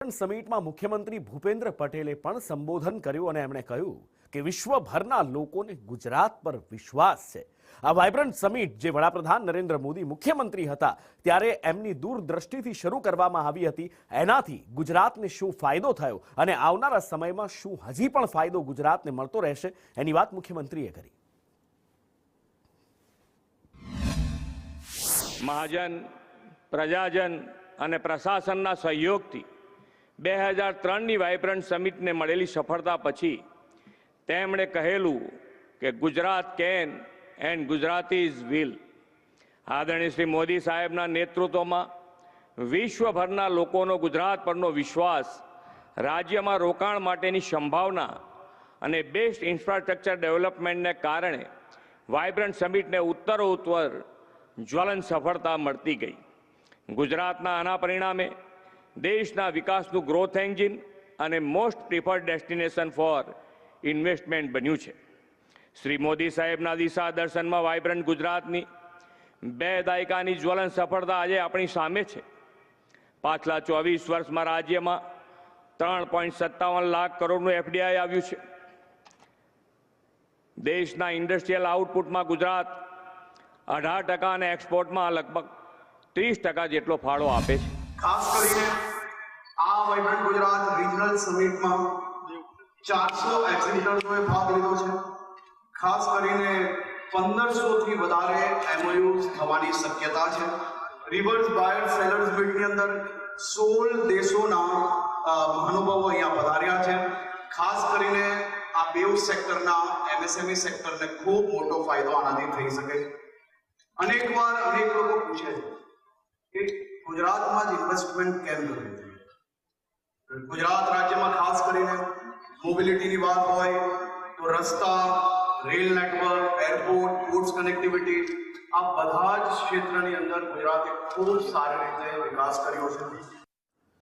Vibrant સમિટમાં મુખ્યમંત્રી ભૂપેન્દ્ર પટેલે પણ સંબોધન કર્યું અને એમણે કહ્યું કે વિશ્વભરના લોકોને ગુજરાત પર વિશ્વાસ છે। આ વાઇબ્રન્ટ સમિટ જે વડાપ્રધાન નરેન્દ્ર મોદી મુખ્યમંત્રી હતા ત્યારે એમની દૂરદ્રષ્ટિથી શરૂ કરવામાં આવી હતી। એનાથી ગુજરાતને શું ફાયદો થયો અને આવનારા સમયમાં શું હજી પણ ફાયદો ગુજરાતને મળતો રહેશે એની વાત મુખ્યમંત્રીએ કરી। મહાજન, પ્રજાજન અને પ્રશાસનના સહયોગથી 2003ની વાઇબ્રન્ટ સમિટને મળેલી સફળતા પછી તેમણે કહેલું કે Gujarat can and Gujaratis will. આદરણીય શ્રી મોદી સાહેબના નેતૃત્વમાં વિશ્વભરના લોકોનો ગુજરાત પરનો વિશ્વાસ, રાજ્યમાં રોકાણ માટેની સંભાવના અને બેસ્ટ ઇન્ફ્રાસ્ટ્રક્ચર ડેવલપમેન્ટને કારણે વાઇબ્રન્ટ સમિટને ઉત્તરોત્તર જ્વલંત સફળતા મળતી ગઈ। ગુજરાતના આના પરિણામે દેશના વિકાસનું ગ્રોથ એન્જિન અને most preferred destination for investment બન્યું છે। શ્રી મોદી સાહેબના દિશા દર્શનમાં વાઇબ્રન્ટ ગુજરાતની 2 દાયકાની જ્વલંત સફળતા આજે આપણી સામે છે। પાછલા 24 વર્ષમાં રાજ્યમાં 3.57 લાખ કરોડનું એફડીઆઈ આવ્યું છે। દેશના ઇન્ડસ્ટ્રીયલ આઉટપુટમાં ગુજરાત 18% અને એક્સપોર્ટમાં લગભગ 30% જેટલો ફાળો આપે છે। ખાસ કરીને આ વાઇબ્રન્ટ ગુજરાત રિજનલ સમિટમાં 400 એક્ઝિબિટર્સોએ ભાગ લીધો છે। ખાસ કરીને 1500 થી વધારે એમઓયુઝ થવાની શક્યતા છે। રિવર્સ બાયર સેલર્સ મીટની અંદર 16 દેશોના મહાનુભાવો અહીંયા પધાર્યા છે। ખાસ કરીને આ બેવ સેક્ટરના એમએસએમઈ સેક્ટરને ખૂબ મોટો ફાયદો આનાથી થઈ શકે છે। અનેક લોકો પૂછે છે કે ગુજરાતમાં જ ઇન્વેસ્ટમેન્ટ કેમ કરવી જોઈએ। ગુજરાત રાજ્યમાં ખાસ કરીને મોબિલિટીની વાત હોય તો રસ્તા, rail network, airport, ports connectivity આ બધા જ ક્ષેત્રની અંદર ગુજરાતે ખૂબ સારી રીતે વિકાસ કર્યો છે।